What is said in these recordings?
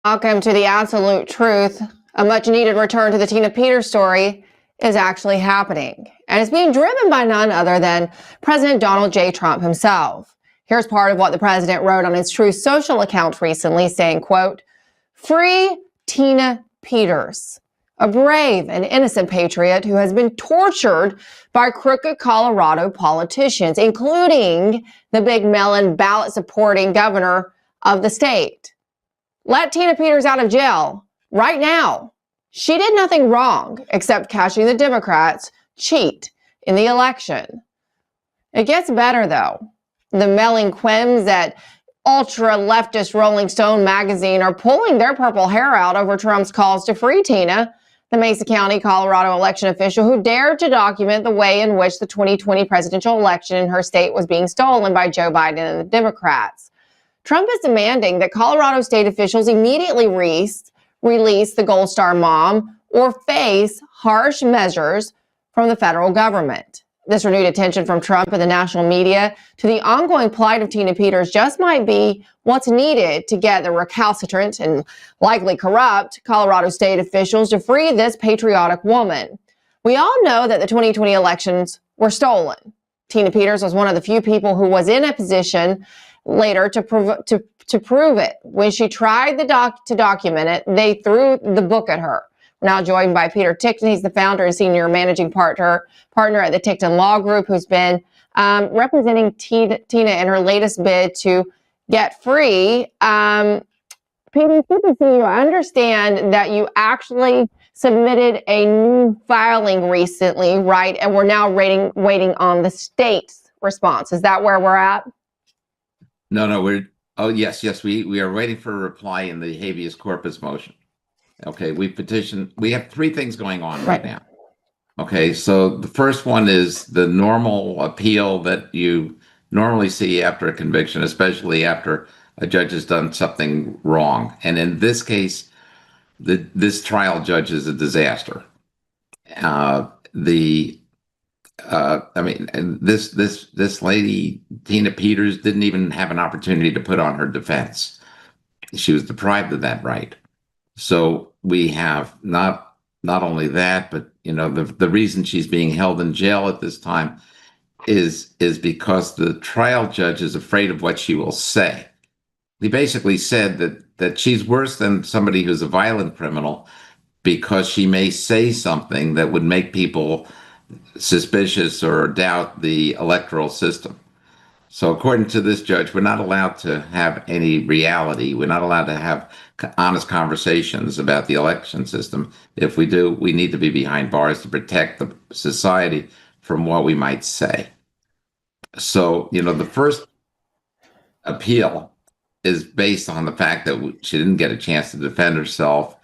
Welcome to the absolute truth. A much needed return to the Tina Peters story is actually happening, and it's being driven by none other than President Donald J. Trump himself. Here's part of what the president wrote on his Truth Social account recently, saying, quote, "Free Tina Peters, a brave and innocent patriot who has been tortured by crooked Colorado politicians, including the big melon ballot supporting governor of the state. Let Tina Peters out of jail right now. She did nothing wrong except catching the Democrats cheat in the election." It gets better, though. The Mellencquims at ultra-leftist Rolling Stone magazine are pulling their purple hair out over Trump's calls to free Tina, the Mesa County, Colorado election official who dared to document the way in which the 2020 presidential election in her state was being stolen by Joe Biden and the Democrats. Trump is demanding that Colorado state officials immediately release the Gold Star mom or face harsh measures from the federal government. This renewed attention from Trump and the national media to the ongoing plight of Tina Peters just might be what's needed to get the recalcitrant and likely corrupt Colorado state officials to free this patriotic woman. We all know that the 2020 elections were stolen. Tina Peters was one of the few people who was in a position later to prove it. When she tried to document it, they threw the book at her. We're now joined by Peter Ticktin. He's the founder and senior managing partner at the Ticktin Law Group, who's been representing Tina in her latest bid to get free. Peter, it's good to see you. I understand that you actually submitted a new filing recently, right? And we're now waiting on the state's response. Is that where we're at? No, yes, we are waiting for a reply in the habeas corpus motion. Okay, we have three things going on right now. Okay, so the first one is the normal appeal that you normally see after a conviction, especially after a judge has done something wrong. And in this case, this trial judge is a disaster. This lady, Tina Peters, didn't even have an opportunity to put on her defense. She was deprived of that right. So we have not only that, but the reason she's being held in jail at this time is because the trial judge is afraid of what she will say. He basically said that she's worse than somebody who's a violent criminal because she may say something that would make people suspicious or doubt the electoral system. So according to this judge, we're not allowed to have any reality. We're not allowed to have honest conversations about the election system. If we do, we need to be behind bars to protect the society from what we might say. So, the first appeal is based on the fact that she didn't get a chance to defend herself,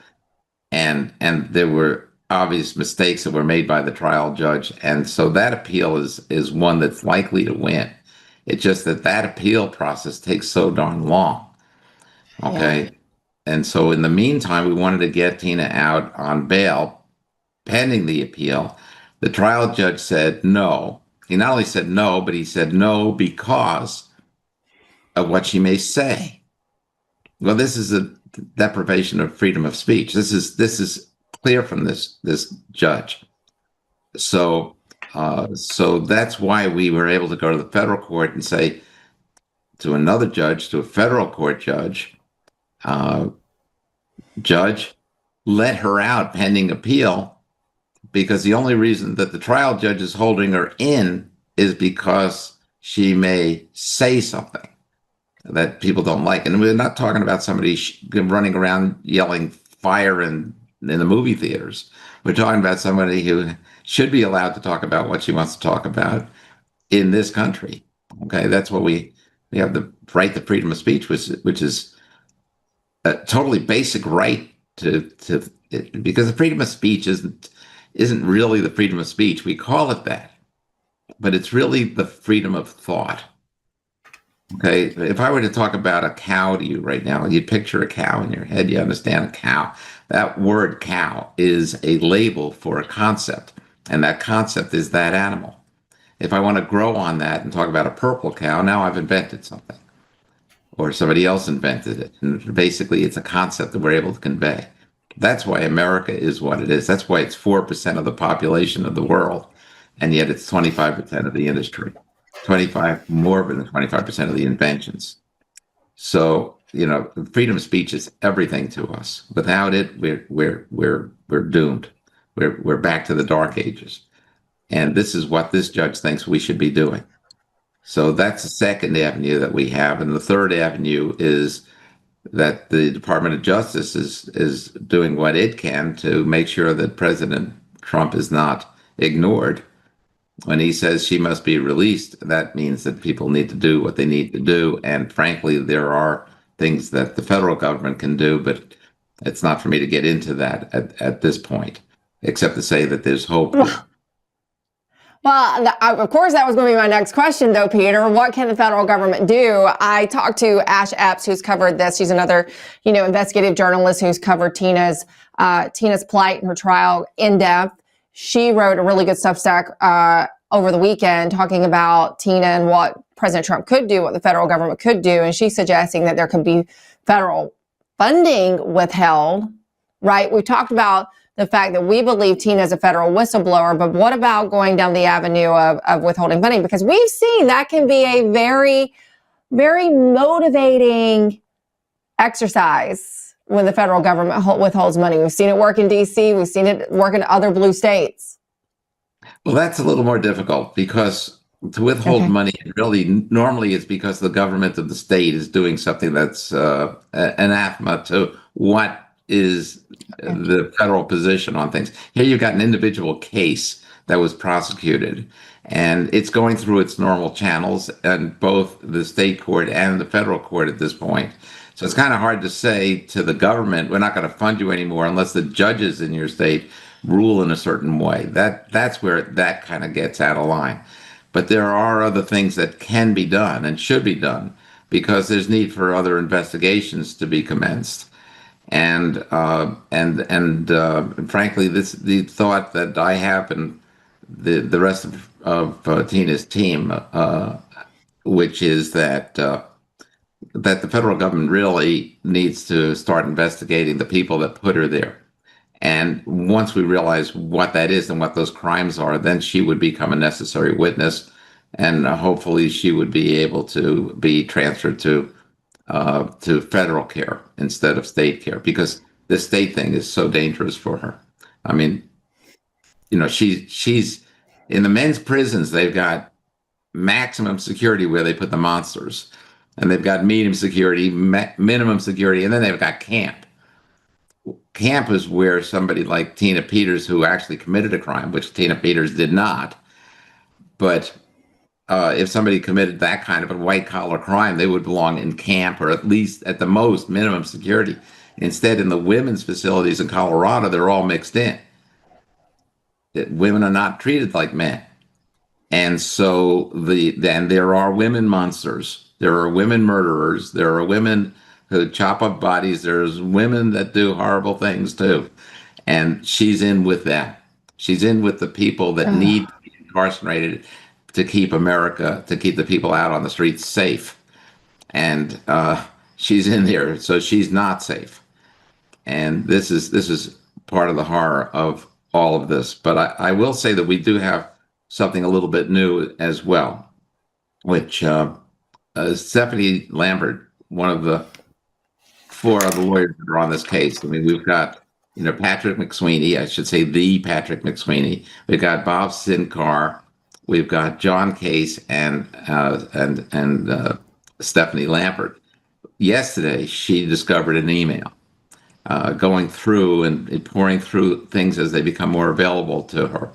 and there were obvious mistakes that were made by the trial judge. And so that appeal is one that's likely to win. It's just that appeal process takes so darn long. Okay. Yeah. And so in the meantime, we wanted to get Tina out on bail pending the appeal. The trial judge said no. He not only said no, but he said no because of what she may say. Well, this is a deprivation of freedom of speech. This is clear from this judge. So that's why we were able to go to the federal court and say to another judge, to a federal court judge, judge, let her out pending appeal, because the only reason that the trial judge is holding her in is because she may say something that people don't like. And we're not talking about somebody running around yelling fire in the movie theaters. We're talking about somebody who should be allowed to talk about what she wants to talk about in this country. Okay, that's what we have the right to freedom of speech, which is a totally basic right to because the freedom of speech isn't really the freedom of speech. We call it that, but it's really the freedom of thought. Okay, if I were to talk about a cow to you right now, you'd picture a cow in your head. You understand a cow. That word cow is a label for a concept, and that concept is that animal. If I want to grow on that and talk about a purple cow, now I've invented something. or somebody else invented it. And basically, it's a concept that we're able to convey. That's why America is what it is. That's why it's 4% of the population of the world, and yet it's 25% of the industry, 25 more than 25% of the inventions. So, freedom of speech is everything to us. Without it, we're doomed. We're back to the dark ages. And this is what this judge thinks we should be doing. So that's the second avenue that we have. And the third avenue is that the Department of Justice is doing what it can to make sure that President Trump is not ignored. When he says she must be released, that means that people need to do what they need to do. And frankly, there are things that the federal government can do, but it's not for me to get into that at this point, except to say that there's hope. Well, of course, that was going to be my next question, though, Peter. What can the federal government do? I talked to Ash Epps, who's covered this. She's another, investigative journalist who's covered Tina's plight and her trial in depth. She wrote a really good Substack over the weekend talking about Tina and what President Trump could do, what the federal government could do. And she's suggesting that there could be federal funding withheld, right? We talked about the fact that we believe Tina is a federal whistleblower, but what about going down the avenue of withholding funding? Because we've seen that can be a very, very motivating exercise when the federal government withholds money. We've seen it work in D.C. We've seen it work in other blue states. Well, that's a little more difficult because to withhold money, really, normally it's because the government of the state is doing something that's anathema to what is the federal position on things. Here you've got an individual case that was prosecuted, and it's going through its normal channels, and both the state court and the federal court at this point. So it's kind of hard to say to the government, we're not going to fund you anymore unless the judges in your state rule in a certain way. That's where that kind of gets out of line. But there are other things that can be done and should be done because there's need for other investigations to be commenced. And frankly, the thought that I have and the rest of Tina's team, which is that the federal government really needs to start investigating the people that put her there. And once we realize what that is and what those crimes are, then she would become a necessary witness, and hopefully she would be able to be transferred to federal care instead of state care, because the state thing is so dangerous for her. I mean, she's in the men's prisons. They've got maximum security where they put the monsters, and they've got medium security, minimum security, and then they've got camp. Camp is where somebody like Tina Peters, who actually committed a crime, which Tina Peters did not, but if somebody committed that kind of a white-collar crime, they would belong in camp, or at least at the most minimum security. Instead, in the women's facilities in Colorado, they're all mixed in. Women are not treated like men. And so then there are women monsters. There are women murderers. There are women who chop up bodies. There's women that do horrible things too. And she's in with that. She's in with the people that need to be incarcerated to keep America, to keep the people out on the streets safe. And she's in there, so she's not safe. And this is part of the horror of all of this. But I will say that we do have something a little bit new as well, which Stephanie Lambert, one of the four other lawyers that are on this case. I mean, we've got Patrick McSweeney, I should say the Patrick McSweeney. We've got Bob Sinclair. We've got John Case and Stephanie Lambert. Yesterday, she discovered an email going through and pouring through things as they become more available to her,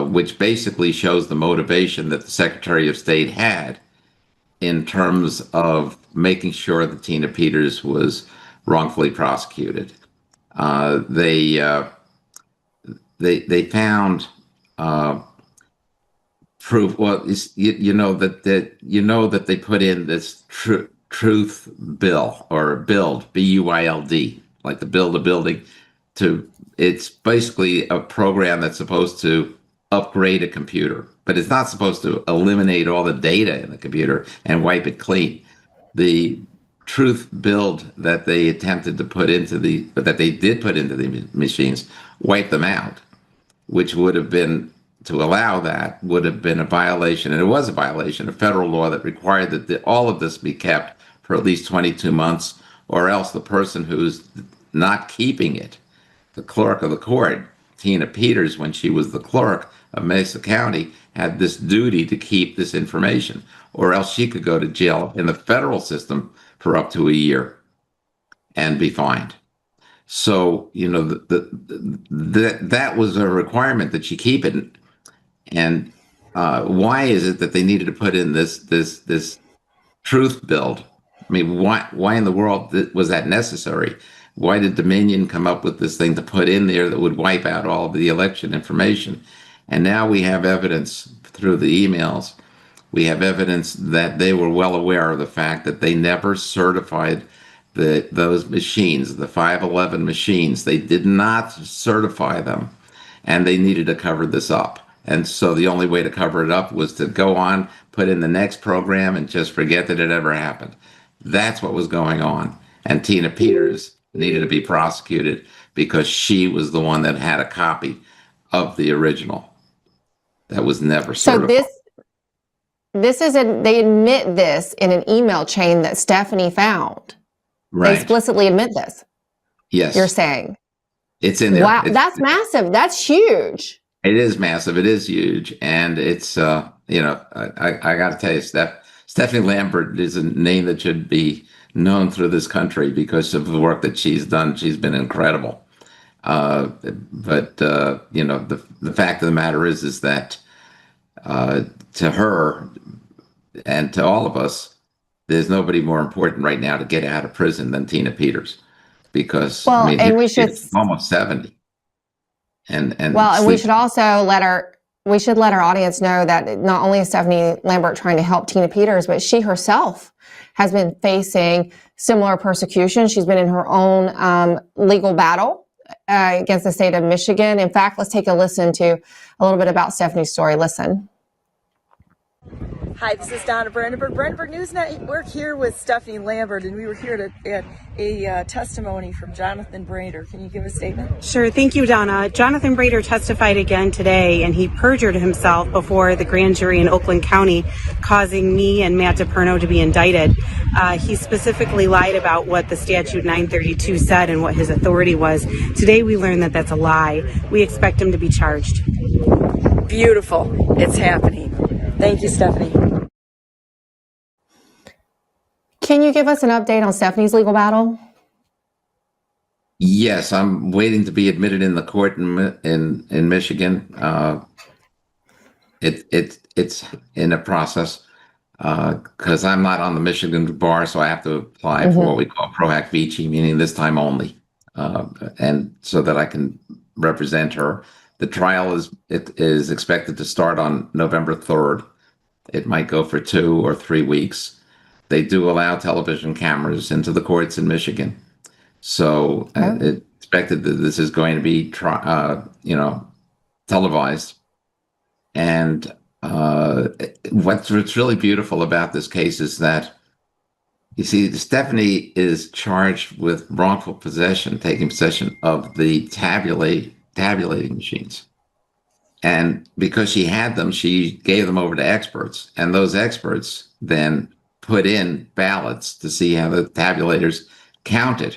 which basically shows the motivation that the Secretary of State had in terms of making sure that Tina Peters was wrongfully prosecuted. They found proof. Well, that they put in this truth bill, or build, BUILD, like the build a building. It's basically a program that's supposed to upgrade a computer, but it's not supposed to eliminate all the data in the computer and wipe it clean. the truth build that they attempted to put into that they did put into the machines wiped them out, which would have been, to allow that would have been a violation, and it was a violation of federal law that required that all of this be kept for at least 22 months, or else the person who's not keeping it, the clerk of the court, Tina Peters, when she was the clerk of Mesa County, had this duty to keep this information, or else she could go to jail in the federal system for up to a year and be fined. So, you know, that was a requirement that she keep it. And why is it that they needed to put in this truth build? I mean, why in the world was that necessary? Why did Dominion come up with this thing to put in there that would wipe out all of the election information? And now we have evidence through the emails. We have evidence that they were well aware of the fact that they never certified those machines, the 511 machines. They did not certify them, and they needed to cover this up. And so the only way to cover it up was to go on, put in the next program, and just forget that it ever happened. That's what was going on. And Tina Peters needed to be prosecuted because she was the one that had a copy of the original that was never certified. So they admit this in an email chain that Stephanie found. Right. They explicitly admit this. Yes. You're saying. It's in there. Wow, that's massive. That's huge. It is massive. It is huge. And it's, you know, I got to tell you, Stephanie Lambert is a name that should be known through this country because of the work that she's done. She's been incredible. But you know, the fact of the matter is that to her and to all of us, there's nobody more important right now to get out of prison than Tina Peters, because well, I mean, and we should almost 70. And we should also let our audience know that not only is Stephanie Lambert trying to help Tina Peters, but she herself has been facing similar persecution. She's been in her own legal battle against the state of Michigan. In fact, let's take a listen to a little bit about Stephanie's story. Listen. Hi, this is Donna Brandenburg, Brandenburg News Network, here with Stephanie Lambert, and we were here at a testimony from Jonathan Brader. Can you give a statement? Sure. Thank you, Donna. Jonathan Brader testified again today, and he perjured himself before the grand jury in Oakland County, causing me and Matt DePerno to be indicted. He specifically lied about what the statute 932 said and what his authority was. Today we learned that that's a lie. We expect him to be charged. Beautiful. It's happening. Thank you, Stephanie. Can you give us an update on Stephanie's legal battle? Yes, I'm waiting to be admitted in the court in Michigan. It's in a process because I'm not on the Michigan bar, so I have to apply for what we call pro hac vici, meaning this time only, and so that I can represent her. The trial is expected to start on November 3rd. It might go for 2 or 3 weeks. They do allow television cameras into the courts in Michigan. So it's expected that this is going to be, televised. And what's really beautiful about this case is that, you see, Stephanie is charged with wrongful possession, taking possession of the tabulating machines. And because she had them, she gave them over to experts. And those experts then put in ballots to see how the tabulators counted.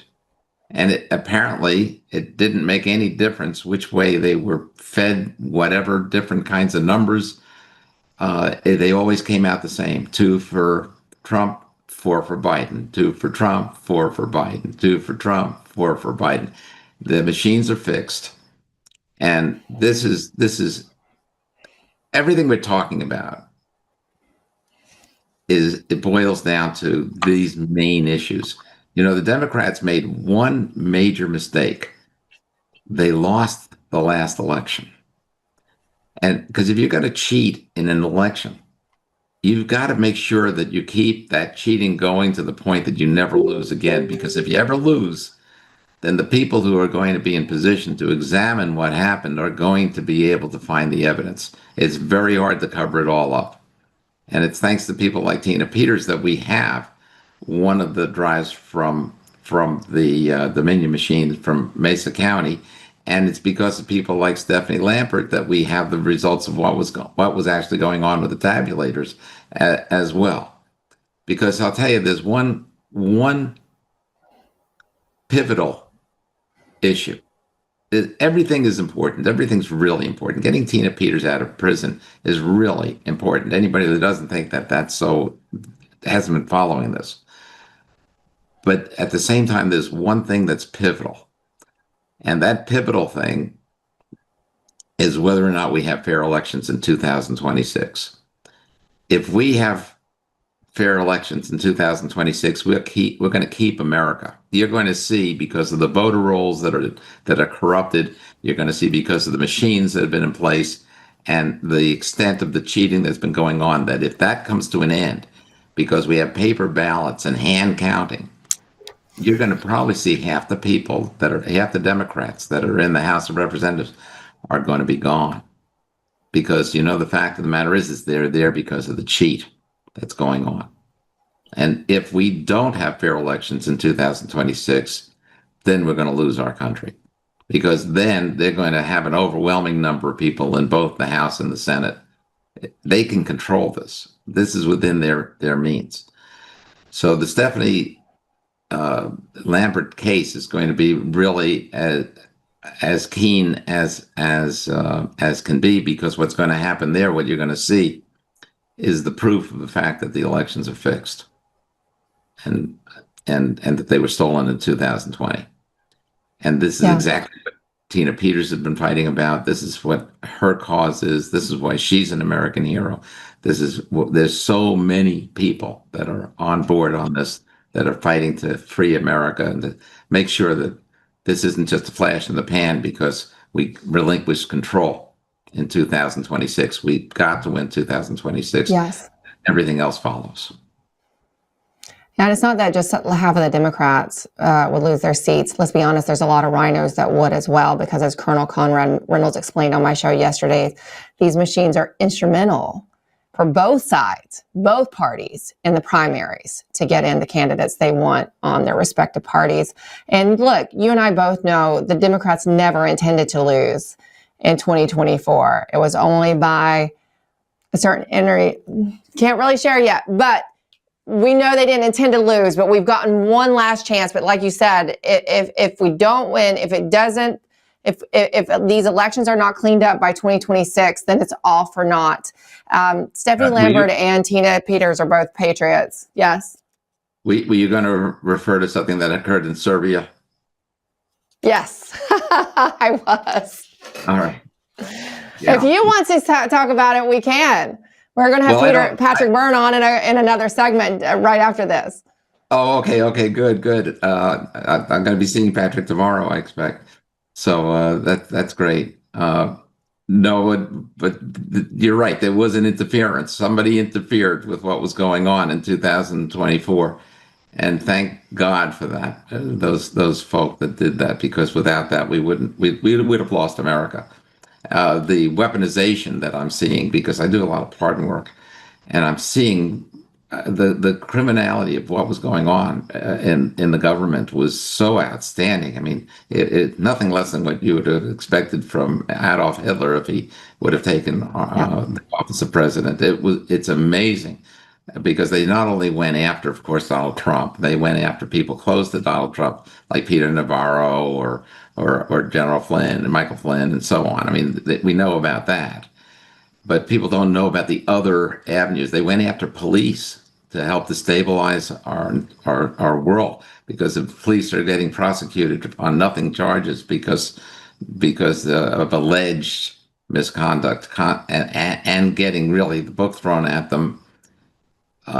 And apparently it didn't make any difference which way they were fed, whatever different kinds of numbers. They always came out the same. 2 for Trump, 4 for Biden. 2 for Trump, 4 for Biden. 2 for Trump, 4 for Biden. The machines are fixed. And this is everything we're talking about. It boils down to these main issues. You know, the Democrats made one major mistake. They lost the last election. And because if you're going to cheat in an election, you've got to make sure that you keep that cheating going to the point that you never lose again. Because if you ever lose, then the people who are going to be in position to examine what happened are going to be able to find the evidence. It's very hard to cover it all up. And it's thanks to people like Tina Peters that we have one of the drives from the Dominion machine from Mesa County, and it's because of people like Stephanie Lampert that we have the results of what was actually going on with the tabulators as well. Because I'll tell you, there's one pivotal issue. Everything is important. Everything's really important. Getting Tina Peters out of prison is really important. Anybody that doesn't think that that's so hasn't been following this. But at the same time, there's one thing that's pivotal. And that pivotal thing is whether or not we have fair elections in 2026. If we have fair elections in 2026, we're going to keep America. You're going to see, because of the voter rolls that are corrupted, you're going to see because of the machines that have been in place and the extent of the cheating that's been going on, that if that comes to an end, because we have paper ballots and hand counting, you're going to probably see half the Democrats that are in the House of Representatives are going to be gone. Because, the fact of the matter is they're there because of the cheat that's going on. And if we don't have fair elections in 2026, then we're going to lose our country. Because then they're going to have an overwhelming number of people in both the House and the Senate. They can control this. This is within their means. So the Stephanie Lampert case is going to be really as keen as can be, because what's going to happen there, what you're going to see, is the proof of the fact that the elections are fixed, and that they were stolen in 2020. And this is exactly what Tina Peters has been fighting about. This is what her cause is. This is why she's an American hero. There's so many people that are on board on this, that are fighting to free America and to make sure that this isn't just a flash in the pan because we relinquished control in 2026. We've got to win 2026. Yes. Everything else follows. And it's not that just half of the Democrats would lose their seats. Let's be honest, there's a lot of rhinos that would as well, because as Colonel Conrad Reynolds explained on my show yesterday, these machines are instrumental for both sides, both parties in the primaries to get in the candidates they want on their respective parties. And look, you and I both know the Democrats never intended to lose in 2024. It was only by a certain can't really share yet, but we know they didn't intend to lose, but we've gotten one last chance. But like you said, if we don't win, if these elections are not cleaned up by 2026, then it's all for naught. Stephanie Lampert and Tina Peters are both patriots. Yes. Were you going to refer to something that occurred in Serbia? Yes, I was. All right. Yeah. If you want to talk about it, we can. We're going to have Patrick Byrne on in another segment right after this. Oh, okay, good. I'm going to be seeing Patrick tomorrow, I expect. So that's great. No, but you're right. There was an interference. Somebody interfered with what was going on in 2024, and thank God for that. Those folk that did that, because without that, we would have lost America. The weaponization that I'm seeing, because I do a lot of pardon work, and I'm seeing the criminality of what was going on in the government was so outstanding. I mean, it nothing less than what you would have expected from Adolf Hitler if he would have taken the office of president. It's amazing, because they not only went after, of course, Donald Trump, they went after people close to Donald Trump, like Peter Navarro or General Flynn and Michael Flynn and so on. I mean, we know about that. But people don't know about the other avenues. They went after police to help destabilize our world, because if police are getting prosecuted on nothing charges because of alleged misconduct and getting really the book thrown at them,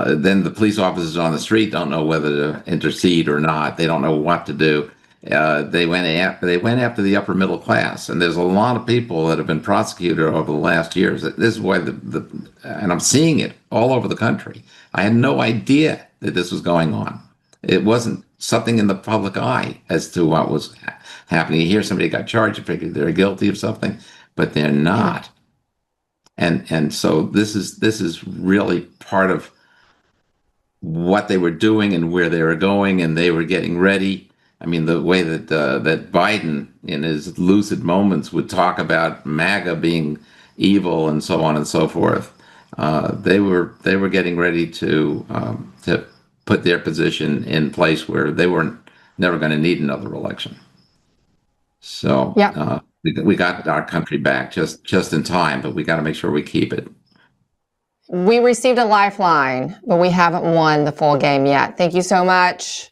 then the police officers on the street don't know whether to intercede or not. They don't know what to do. They went after the upper middle class, and there's a lot of people that have been prosecuted over the last years. This is why and I'm seeing it all over the country. I had no idea that this was going on. It wasn't something in the public eye as to what was happening. You hear somebody got charged, you figure they're guilty of something, but they're not. And so this is really part of what they were doing and where they were going, and they were getting ready. I mean, the way that that Biden, in his lucid moments, would talk about MAGA being evil and so on and so forth. They were getting ready to put their position in place where they weren't never going to need another election. So Yeah. we got our country back just in time, but we got to make sure we keep it. We received a lifeline, but we haven't won the full game yet. Thank you so much,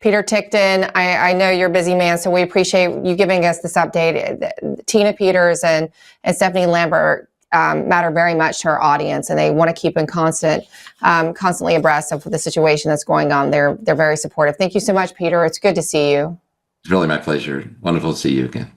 Peter Tickton. I know you're a busy man, so we appreciate you giving us this update. Tina Peters and Stephanie Lambert matter very much to our audience, and they want to keep in constantly abreast of the situation that's going on. They're very supportive. Thank you so much, Peter. It's good to see you. It's really my pleasure. Wonderful to see you again.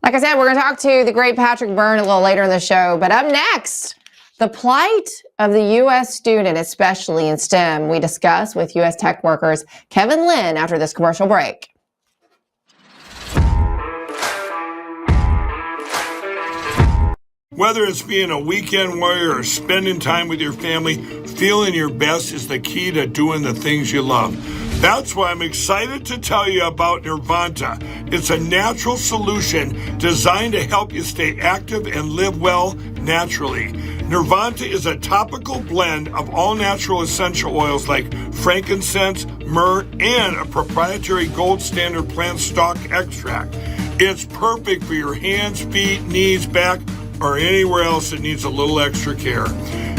Like I said, we're going to talk to the great Patrick Byrne a little later in the show. But up next, the plight of the U.S. student, especially in STEM, we discuss with U.S. tech workers Kevin Lin after this commercial break. Whether it's being a weekend warrior or spending time with your family, feeling your best is the key to doing the things you love. That's why I'm excited to tell you about Nirvanta. It's a natural solution designed to help you stay active and live well naturally. Nirvanta is a topical blend of all natural essential oils like frankincense, myrrh, and a proprietary gold standard plant stock extract. It's perfect for your hands, feet, knees, back, or anywhere else that needs a little extra care.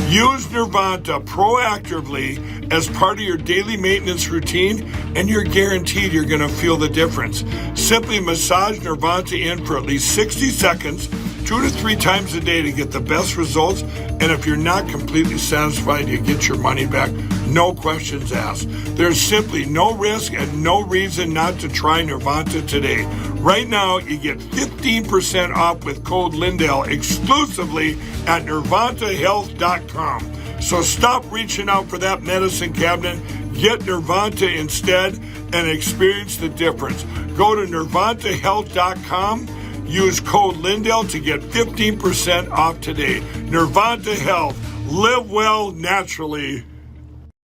Use Nirvanta proactively as part of your daily maintenance routine, and you're guaranteed you're going to feel the difference. Simply massage Nirvanta in for at least 60 seconds, 2 to 3 times a day to get the best results. And if you're not completely satisfied, you get your money back. No questions asked. There's simply no risk and no reason not to try Nirvanta today. Right now, you get 15% off with code Lindell exclusively at nirvantahealth.com. So stop reaching out for that medicine cabinet. Get Nirvanta instead and experience the difference. Go to nirvantahealth.com. Use code Lindell to get 15% off today. Nirvanta Health. Live well naturally.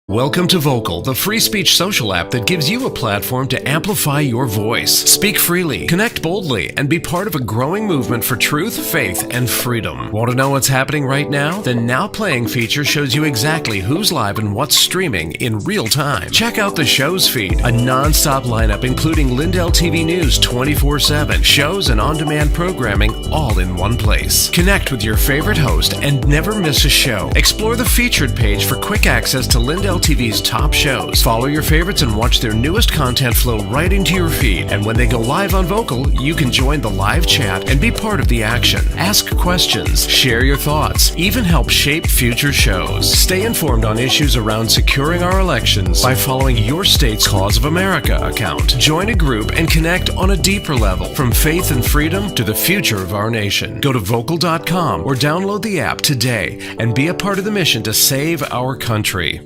Welcome to Vocal, the free speech social app that gives you a platform to amplify your voice. Speak freely, connect boldly, and be part of a growing movement for truth, faith, and freedom. Want to know what's happening right now? The Now Playing feature shows you exactly who's live and what's streaming in real time. Check out the show's feed, a non-stop lineup including Lindell TV News 24/7, shows and on-demand programming all in one place. Connect with your favorite host and never miss a show. Explore the featured page for quick access to Lindell TV's top shows. Follow your favorites and watch their newest content flow right into your feed. And when they go live on Vocal, you can join the live chat and be part of the action. Ask questions, share your thoughts, even help shape future shows. Stay informed on issues around securing our elections by following your state's Cause of America account. Join a group and connect on a deeper level, from faith and freedom to the future of our nation. Go to vocal.com or download the app today and be a part of the mission to save our country.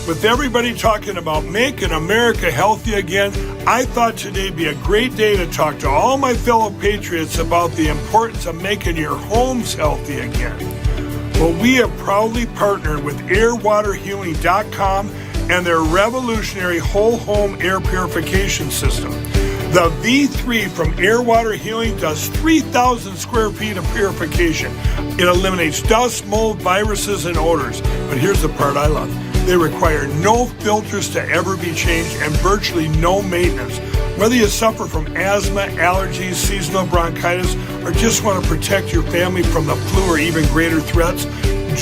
With everybody talking about making America healthy again, I thought today'd be a great day to talk to all my fellow patriots about the importance of making your homes healthy again. Well, we have proudly partnered with airwaterhealing.com and their revolutionary whole home air purification system. The V3 from Air Water Healing does 3,000 square feet of purification. It eliminates dust, mold, viruses, and odors. But here's the part I love. They require no filters to ever be changed and virtually no maintenance. Whether you suffer from asthma, allergies, seasonal bronchitis, or just want to protect your family from the flu or even greater threats,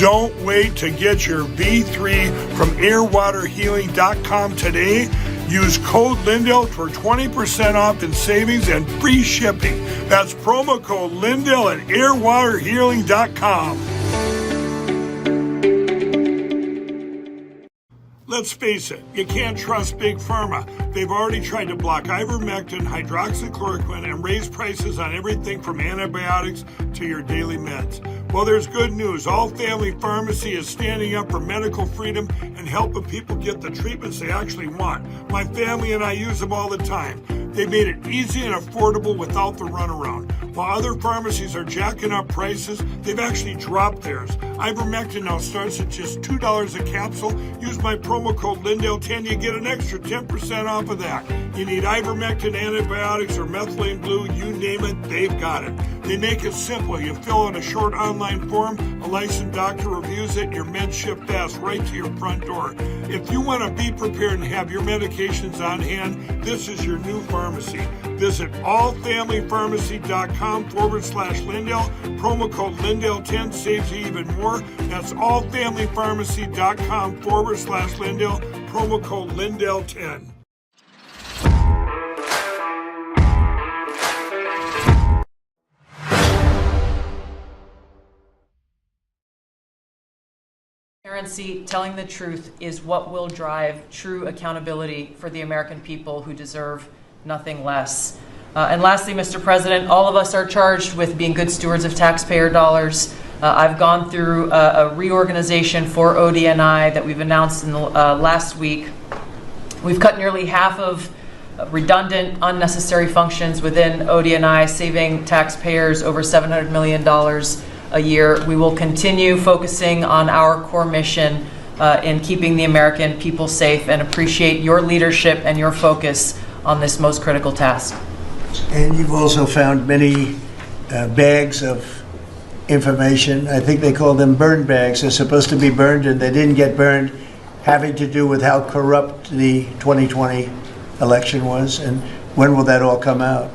don't wait to get your V3 from airwaterhealing.com today. Use code Lindell for 20% off in savings and free shipping. That's promo code Lindell at airwaterhealing.com. Let's face it, you can't trust Big Pharma. They've already tried to block ivermectin, hydroxychloroquine, and raise prices on everything from antibiotics to your daily meds. Well, there's good news. All Family Pharmacy is standing up for medical freedom and helping people get the treatments they actually want. My family and I use them all the time. They made it easy and affordable without the runaround. While other pharmacies are jacking up prices, they've actually dropped theirs. Ivermectin now starts at just $2 a capsule. Use my promo code Lindell10, you get an extra 10% off of that. You need ivermectin, antibiotics, or methylene blue, you name it, they've got it. They make it simple. You fill out a short online form, a licensed doctor reviews it, and your meds ship fast right to your front door. If you want to be prepared and have your medications on hand, this is your new pharmacy. Visit allfamilypharmacy.com/Lindell. Promo code Lindell10 saves you even more. That's allfamilypharmacy.com/Lindell. Promo code Lindell10. Transparency, telling the truth, is what will drive true accountability for the American people who deserve nothing less. And lastly, Mr. President, all of us are charged with being good stewards of taxpayer dollars. I've gone through a reorganization for ODNI that we've announced in the last week. We've cut nearly half of redundant, unnecessary functions within ODNI, saving taxpayers over $700 million a year. We will continue focusing on our core mission in keeping the American people safe, and appreciate your leadership and your focus on this most critical task. And you've also found many bags of information. I think they call them burn bags. They're supposed to be burned and they didn't get burned, having to do with how corrupt the 2020 election was. And when will that all come out?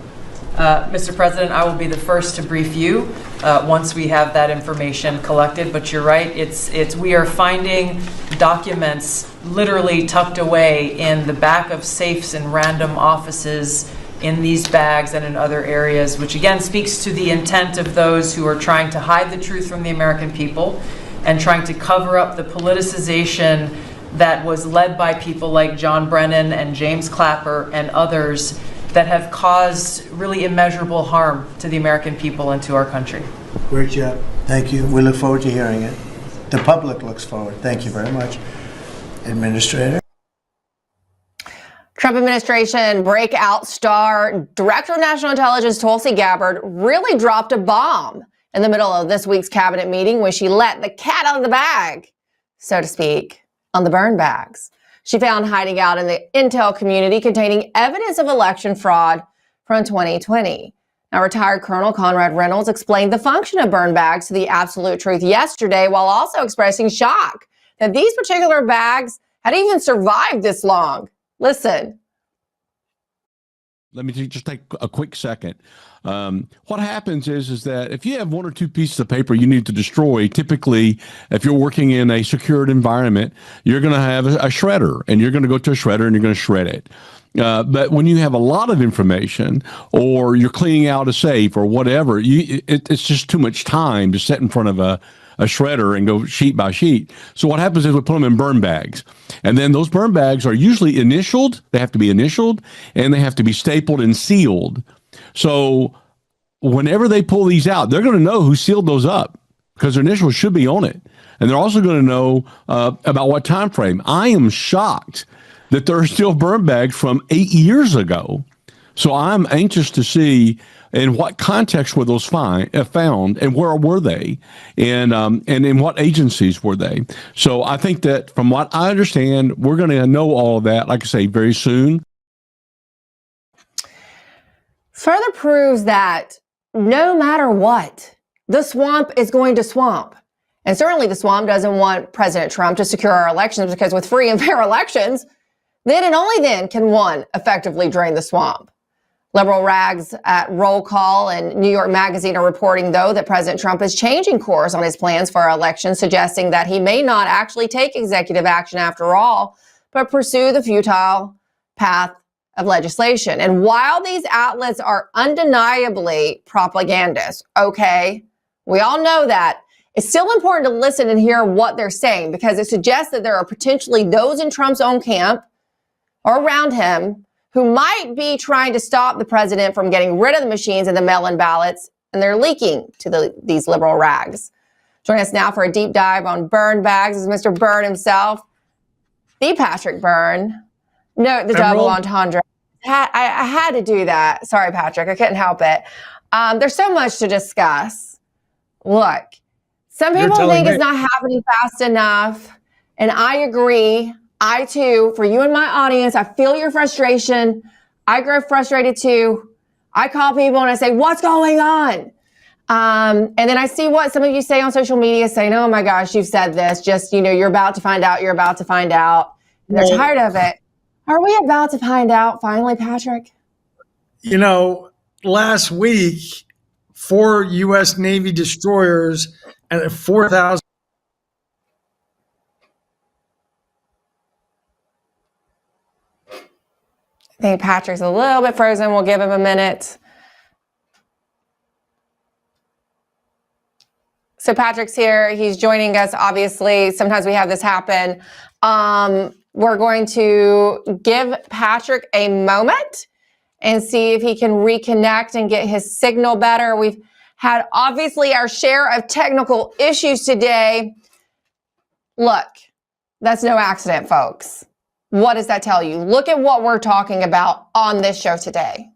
Mr. President, I will be the first to brief you once we have that information collected. But you're right, we are finding documents literally tucked away in the back of safes in random offices, in these bags and in other areas, which again speaks to the intent of those who are trying to hide the truth from the American people and trying to cover up the politicization that was led by people like John Brennan and James Clapper and others that have caused really immeasurable harm to the American people and to our country. Great job. Thank you. We look forward to hearing it. The public looks forward. Thank you very much, Administrator. Trump administration breakout star Director of National Intelligence Tulsi Gabbard really dropped a bomb in the middle of this week's cabinet meeting when she let the cat out of the bag, so to speak, on the burn bags she found hiding out in the intel community containing evidence of election fraud from 2020. Now, retired Colonel Conrad Reynolds explained the function of burn bags to the Absolute Truth yesterday, while also expressing shock that these particular bags had even survived this long. Listen. Let me just take a quick second. What happens is that if you have one or two pieces of paper you need to destroy, typically, if you're working in a secured environment, you're going to have a shredder, and you're going to go to a shredder and you're going to shred it. But when you have a lot of information, or you're cleaning out a safe or whatever, it's just too much time to sit in front of a shredder and go sheet by sheet. So what happens is we put them in burn bags. And then those burn bags are usually initialed. They have to be initialed, and they have to be stapled and sealed. So whenever they pull these out, they're going to know who sealed those up, because their initials should be on it. And they're also going to know about what time frame. I am shocked that there are still burn bags from 8 years ago. So I'm anxious to see in what context were those found, and where were they, and in what agencies were they. So I think that from what I understand, we're going to know all of that, like I say, very soon. Further proves that no matter what, the swamp is going to swamp. And certainly the swamp doesn't want President Trump to secure our elections, because with free and fair elections, then and only then can one effectively drain the swamp. Liberal rags at Roll Call and New York Magazine are reporting, though, that President Trump is changing course on his plans for our election, suggesting that he may not actually take executive action after all, but pursue the futile path of legislation. And while these outlets are undeniably propagandist, okay, we all know that, it's still important to listen and hear what they're saying, because it suggests that there are potentially those in Trump's own camp or around him who might be trying to stop the president from getting rid of the machines and the mail-in ballots, and they're leaking to these liberal rags. Joining us now for a deep dive on burn bags is Mr. Byrne himself, the Patrick Byrne. Note the double entendre. I had to do that. Sorry, Patrick, I couldn't help it. There's so much to discuss. Look, some You're people telling think me. it's not happening fast enough. And I agree. I too, for you and my audience, I feel your frustration. I grow frustrated too. I call people and I say, what's going on? And then I see what some of you say on social media saying, oh my gosh, you've said this. Just, you're about to find out. You're about to find out. And they're Well- tired of it. Are we about to find out finally, Patrick? Last week, 4 U.S. Navy destroyers and 4,000. I think Patrick's a little bit frozen. We'll give him a minute. So Patrick's here. He's joining us, obviously. Sometimes we have this happen. We're going to give Patrick a moment and see if he can reconnect and get his signal better. We've had, obviously, our share of technical issues today. Look, that's no accident, folks. What does that tell you? Look at what we're talking about on this show today.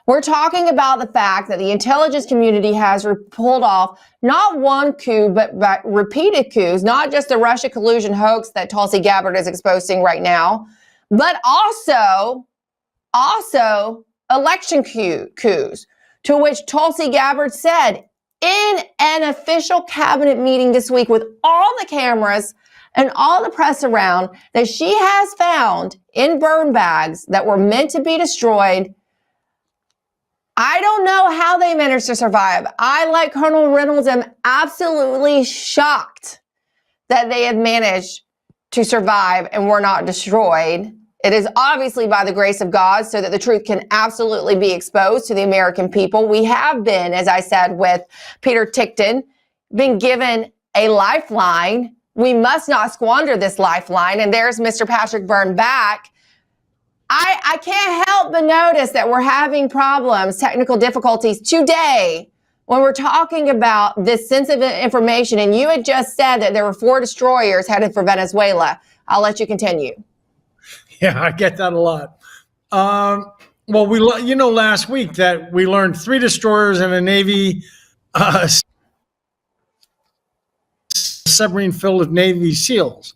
We're talking about the fact that the intelligence community has pulled off not one coup, but repeated coups, not just the Russia collusion hoax that Tulsi Gabbard is exposing right now, but also election coups, to which Tulsi Gabbard said in an official cabinet meeting this week with all the cameras and all the press around that she has found in burn bags that were meant to be destroyed. I don't know how they managed to survive. I, like Colonel Reynolds, am absolutely shocked that they have managed to survive and were not destroyed. It is obviously by the grace of God so that the truth can absolutely be exposed to the American people. We have been, as I said with Peter Tickton, been given a lifeline. We must not squander this lifeline. And there's Mr. Patrick Byrne back. I can't help but notice that we're having problems, technical difficulties today when we're talking about this sensitive information. And you had just said that there were 4 destroyers headed for Venezuela. I'll let you continue. Yeah, I get that a lot. Well, last week that we learned 3 destroyers and a Navy submarine filled with Navy SEALs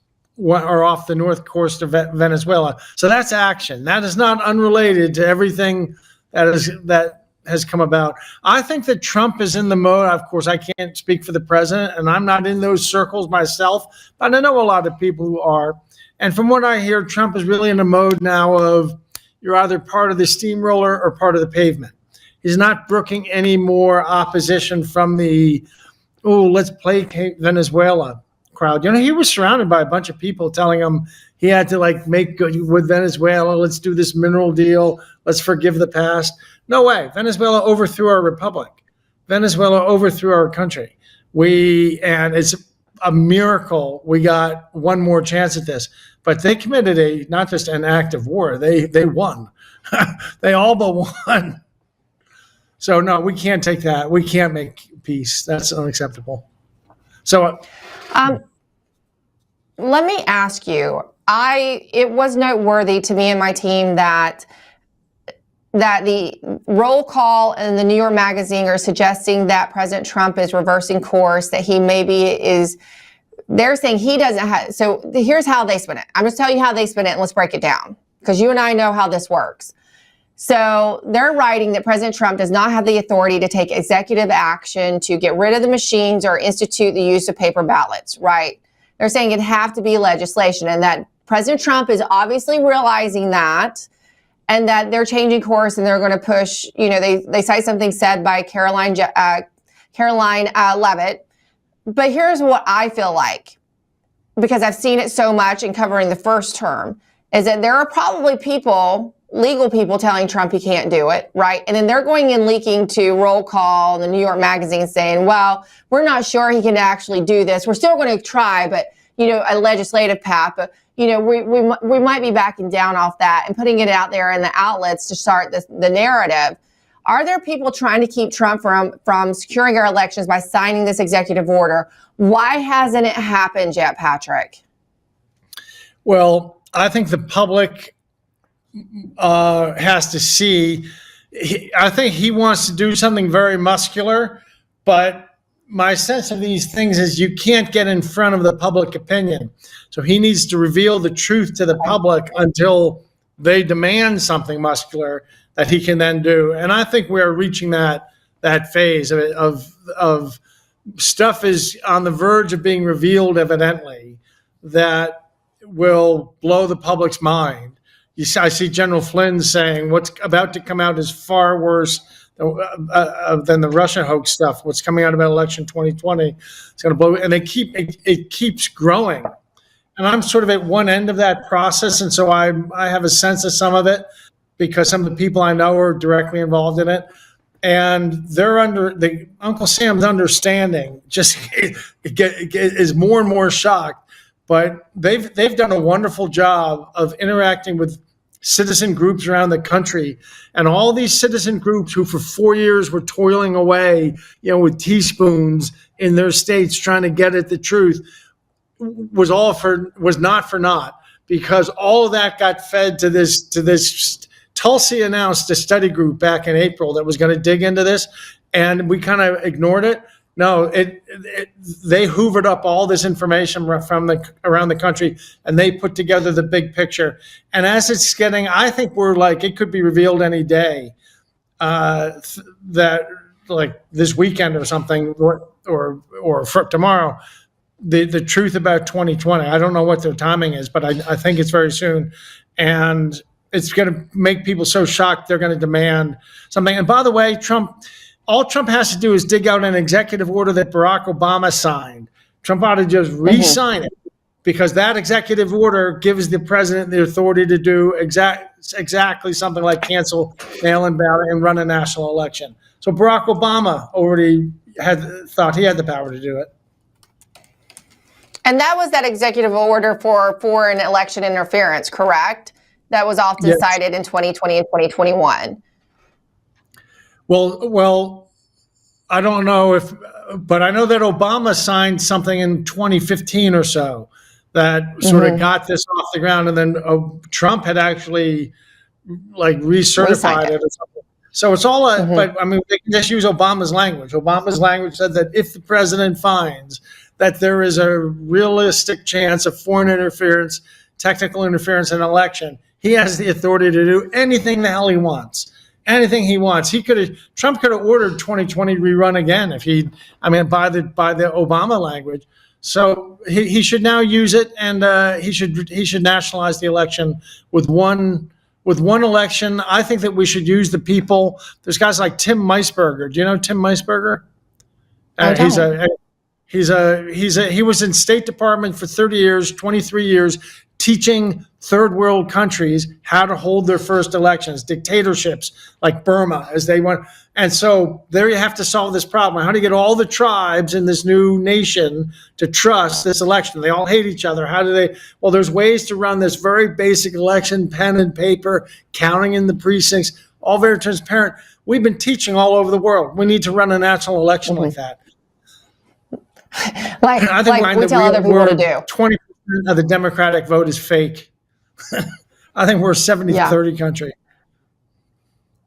are off the north coast of Venezuela. So that's action. That is not unrelated to everything that has come about. I think that Trump is in the mode. Of course, I can't speak for the president, and I'm not in those circles myself, but I know a lot of people who are. And from what I hear, Trump is really in a mode now of you're either part of the steamroller or part of the pavement. He's not brooking any more opposition from the, let's placate Venezuela crowd. He was surrounded by a bunch of people telling him he had to make good with Venezuela. Let's do this mineral deal. Let's forgive the past. No way. Venezuela overthrew our republic. Venezuela overthrew our country. And it's a miracle we got one more chance at this. But they committed not just an act of war. They won. They all but won. So no, we can't take that. We can't make peace. That's unacceptable. So. Let me ask you, it was noteworthy to me and my team that the roll call and the New York Magazine are suggesting that President Trump is reversing course, that he they're saying he doesn't have, so here's how they spin it. I'm just telling you how they spin it and let's break it down because you and I know how this works. So they're writing that President Trump does not have the authority to take executive action to get rid of the machines or institute the use of paper ballots, right? They're saying it'd have to be legislation and that President Trump is obviously realizing that and that they're changing course and they're going to push, they cite something said by Caroline Leavitt. But here's what I feel like, because I've seen it so much in covering the first term, is that there are probably legal people telling Trump he can't do it, right? And then they're going and leaking to Roll Call, the New York Magazine saying, well, we're not sure he can actually do this. We're still going to try, but, a legislative path. But, we might be backing down off that and putting it out there in the outlets to start the narrative. Are there people trying to keep Trump from securing our elections by signing this executive order? Why hasn't it happened yet, Patrick? Well, I think the public has to see I think he wants to do something very muscular, but my sense of these things is you can't get in front of the public opinion. So he needs to reveal the truth to the public until they demand something muscular that he can then do. And I think we're reaching that phase of stuff is on the verge of being revealed, evidently, that will blow the public's mind. I see General Flynn saying what's about to come out is far worse than the Russia hoax stuff. What's coming out about election 2020 is going to blow, and it keeps growing. And I'm sort of at one end of that process, and so I have a sense of some of it because some of the people I know are directly involved in it, and they're Uncle Sam's understanding just is more and more shocked. But they've done a wonderful job of interacting with citizen groups around the country, and all these citizen groups who for 4 years were toiling away, with teaspoons in their states trying to get at the truth, was not for naught, because all of that got fed to this. Tulsi announced a study group back in April that was going to dig into this, and we kind of ignored it. No, they hoovered up all this information from around the country, and they put together the big picture. And as it's getting, I think it could be revealed any day, that like this weekend or something, or for tomorrow, the truth about 2020. I don't know what their timing is, but I think it's very soon, and it's going to make people so shocked they're going to demand something. And by the way, all Trump has to do is dig out an executive order that Barack Obama signed. Trump ought to just re-sign it, because that executive order gives the president the authority to do exactly something like cancel mail-in ballot and run a national election. So Barack Obama already thought he had the power to do it. And that was that executive order for foreign election interference, correct? That was often cited in 2020 and 2021. Well, I don't know but I know that Obama signed something in 2015 or so that sort of got this off the ground, and then Trump had actually recertified it or something. So it's all, but I mean, they can just use Obama's language. Obama's language said that if the president finds that there is a realistic chance of foreign interference, technical interference in an election, he has the authority to do anything the hell he wants. Anything he wants. Trump could have ordered 2020 rerun again by the Obama language. So he should now use it, and he should nationalize the election with one election. I think that we should use the people. There's guys like Tim Meisberger. Do you know Tim Meisberger? He was in State Department for 30 years, 23 years, teaching third world countries how to hold their first elections, dictatorships like Burma, as they want. And so there you have to solve this problem. How do you get all the tribes in this new nation to trust this election? They all hate each other. How do they? Well, there's ways to run this very basic election, pen and paper, counting in the precincts, all very transparent. We've been teaching all over the world. We need to run a national election like that. I think we tell other people to do. 20% of the Democratic vote is fake. I think we're a 70-30 country.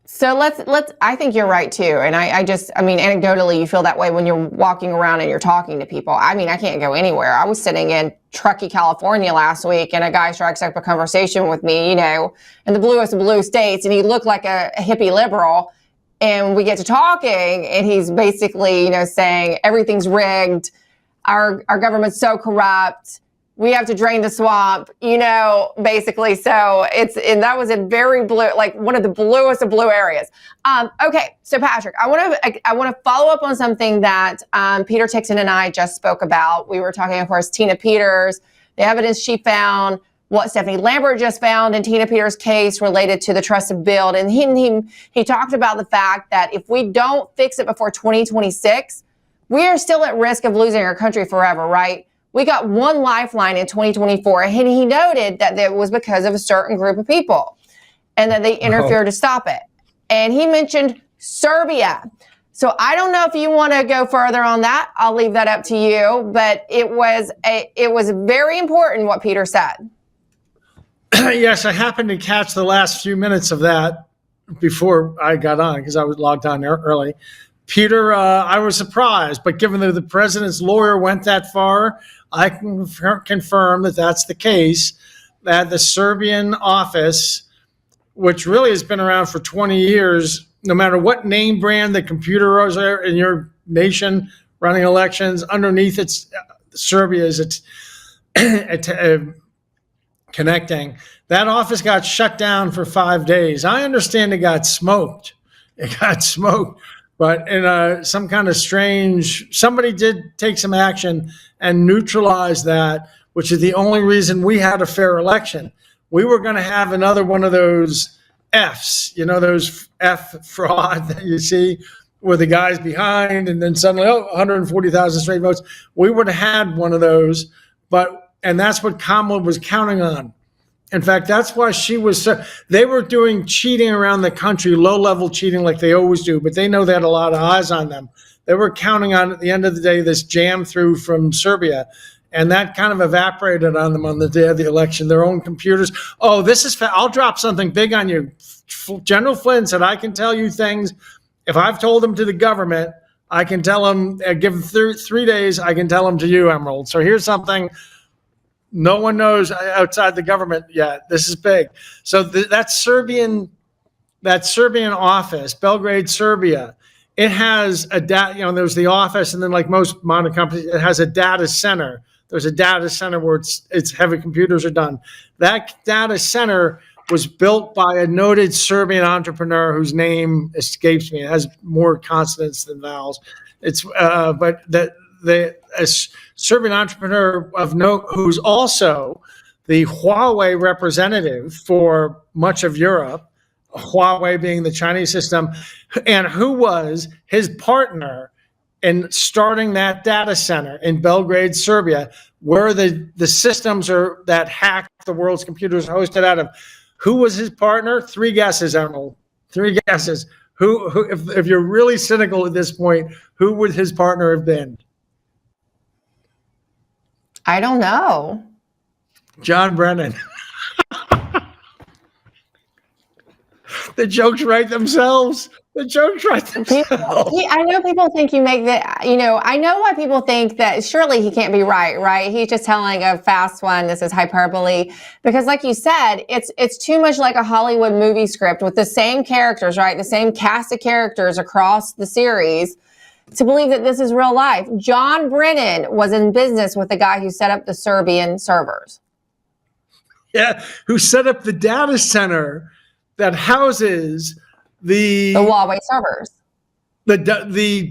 So let's, I think you're right too. And I mean, anecdotally, you feel that way when you're walking around and you're talking to people. I mean, I can't go anywhere. I was sitting in Truckee, California last week, and a guy strikes up a conversation with me, in the bluest of blue states, and he looked like a hippie liberal. And we get to talking, and he's basically, saying everything's rigged. Our government's so corrupt. We have to drain the swamp, basically. So that was a very blue, like one of the bluest of blue areas. Okay. So Patrick, I want to follow up on something that Peter Tixon and I just spoke about. We were talking, of course, Tina Peters, the evidence she found, what Stephanie Lambert just found in Tina Peters' case related to the trusted build. And he talked about the fact that if we don't fix it before 2026, we are still at risk of losing our country forever, right? We got one lifeline in 2024, and he noted that it was because of a certain group of people and that they interfered to stop it. And he mentioned Serbia. So I don't know if you want to go further on that. I'll leave that up to you. But it was very important what Peter said. Yes, I happened to catch the last few minutes of that. before I got on because I was logged on early. Peter, I was surprised, but given that the president's lawyer went that far, I can confirm that that's the case, that the Serbian office, which really has been around for 20 years, no matter what name brand the computer is there in your nation running elections, underneath it's Serbia is connecting. That office got shut down for 5 days. I understand it got smoked. But in some kind of strange, somebody did take some action and neutralize that, which is the only reason we had a fair election. We were going to have another one of those Fs, those F fraud that you see where the guy's behind and then suddenly, 140,000 straight votes. We would have had one of those, and that's what Kamala was counting on. In fact, that's why they were doing cheating around the country, low-level cheating like they always do, but they know they had a lot of eyes on them. They were counting on, at the end of the day, this jam through from Serbia, and that kind of evaporated on them on the day of the election, their own computers. Oh, I'll drop something big on you. General Flynn said, I can tell you things. If I've told them to the government, I can tell them, give them 3 days, I can tell them to you, Emerald. So here's something no one knows outside the government yet. This is big. So that Serbian office, Belgrade, Serbia, it has a there's the office, and then like most modern companies, it has a data center. There's a data center where it's heavy computers are done. That data center was built by a noted Serbian entrepreneur whose name escapes me. It has more consonants than vowels. But a Serbian entrepreneur of note who's also the Huawei representative for much of Europe, Huawei being the Chinese system, and who was his partner in starting that data center in Belgrade, Serbia, where the systems are that hack the world's computers are hosted out of. Who was his partner? 3 guesses, Emerald. 3 guesses. Who if you're really cynical at this point, who would his partner have been? I don't know. John Brennan. The jokes write themselves. I know people think you make that, I know why people think that surely he can't be right? He's just telling a fast one. This is hyperbole. Because like you said, it's too much like a Hollywood movie script with the same characters, right? The same cast of characters across the series to believe that this is real life. John Brennan was in business with the guy who set up the Serbian servers. Yeah, who set up the data center that houses the Huawei servers. The